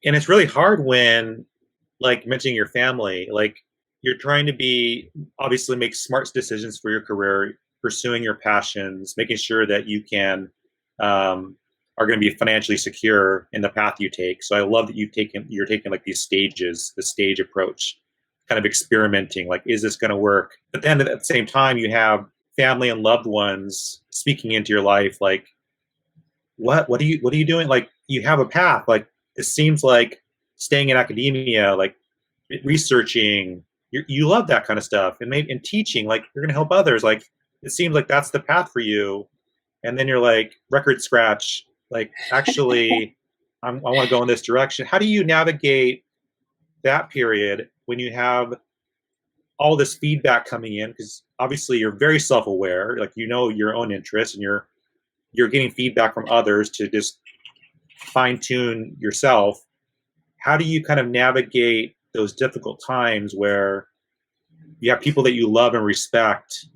And it's really hard when, like, mentioning your family, like, you're trying to be obviously make smart decisions for your career, pursuing your passions, making sure that you can are going to be financially secure in the path you take. So I love that you're taking like these stages, the stage approach, kind of experimenting, like, is this going to work? But then at the same time, you have family and loved ones speaking into your life, like, what are you doing? Like, you have a path. Like, it seems like staying in academia, like researching, you love that kind of stuff, and maybe in teaching, like, you're going to help others. Like, it seems like that's the path for you. And then you're like, record scratch. Like, actually, I want to go in this direction. How do you navigate that period when you have all this feedback coming in? Because obviously you're very self-aware, like, you know your own interests, and you're getting feedback from others to just fine tune yourself. How do you kind of navigate those difficult times where you have people that you love and respect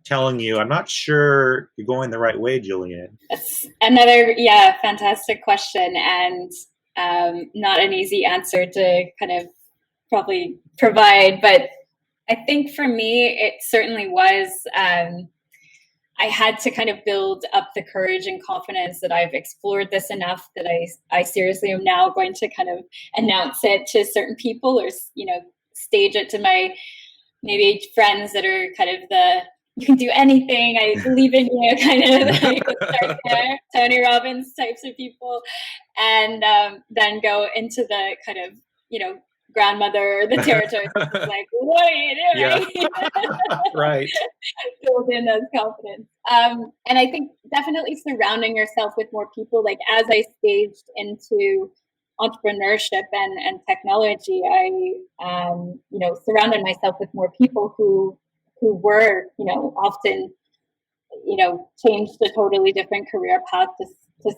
telling you, I'm not sure you're going the right way, Jillian? That's another, yeah, fantastic question, and not an easy answer to kind of probably provide. But I think for me, it certainly was. I had to kind of build up the courage and confidence that I've explored this enough that I seriously am now going to kind of announce it to certain people, or, you know, stage it to my maybe friends that are kind of the, you can do anything, I believe in you, kind of like start there, Tony Robbins types of people, and then go into the kind of, you know, grandmother or the territory, like, what are you doing? Yeah. Right. Build in those confidence. And I think definitely surrounding yourself with more people, like as I staged into entrepreneurship and technology, I you know, surrounded myself with more people who were, you know, often, you know, changed a totally different career path to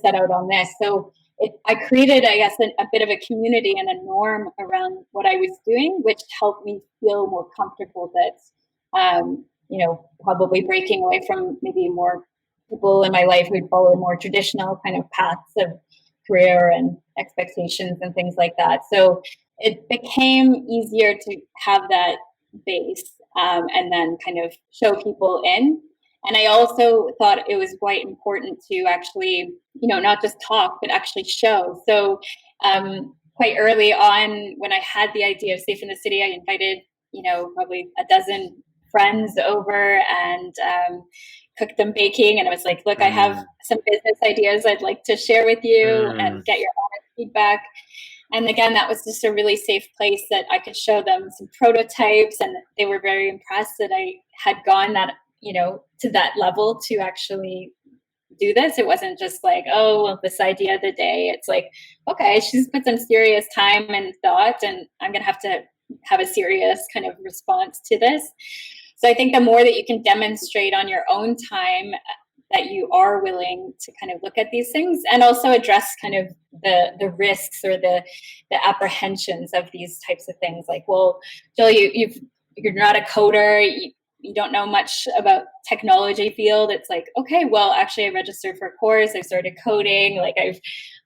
set out on this. So I created, I guess, a bit of a community and a norm around what I was doing, which helped me feel more comfortable that, you know, probably breaking away from maybe more people in my life who'd follow more traditional kind of paths of career and expectations and things like that. So it became easier to have that base, and then kind of show people in. And I also thought it was quite important to actually, you know, not just talk, but actually show. So quite early on, when I had the idea of Safe in the City, I invited, you know, probably a dozen friends over and cooked them baking. And I was like, look, I have some business ideas I'd like to share with you and get your honest feedback. And again, that was just a really safe place that I could show them some prototypes, and they were very impressed that I had gone that, you know, to that level to actually do this. It wasn't just like, oh, well, this idea of the day. It's like, okay, she's put some serious time and thought, and I'm going to have a serious kind of response to this. So I think the more that you can demonstrate on your own time that you are willing to kind of look at these things and also address kind of the risks or the apprehensions of these types of things. Like, well, Jill, you're not a coder. You don't know much about technology field. It's like, okay, well, actually I registered for a course. I started coding. Like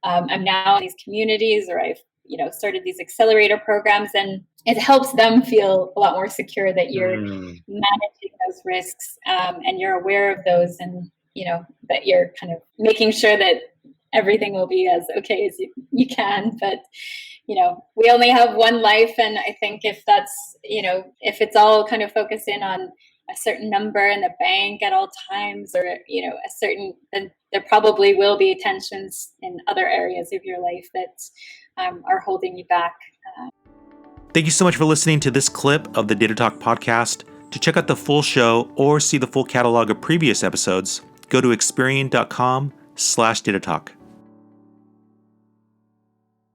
I'm now in these communities, or I've, you know, started these accelerator programs, and it helps them feel a lot more secure that you're managing those risks, and you're aware of those, and, you know, that you're kind of making sure that everything will be as okay as you can. But, you know, we only have one life. And I think if that's, you know, if it's all kind of focused in on a certain number in the bank at all times, or, you know, then there probably will be tensions in other areas of your life that are holding you back. Thank you so much for listening to this clip of the Data Talk podcast. To check out the full show or see the full catalog of previous episodes, go to Experian.com/Data Talk.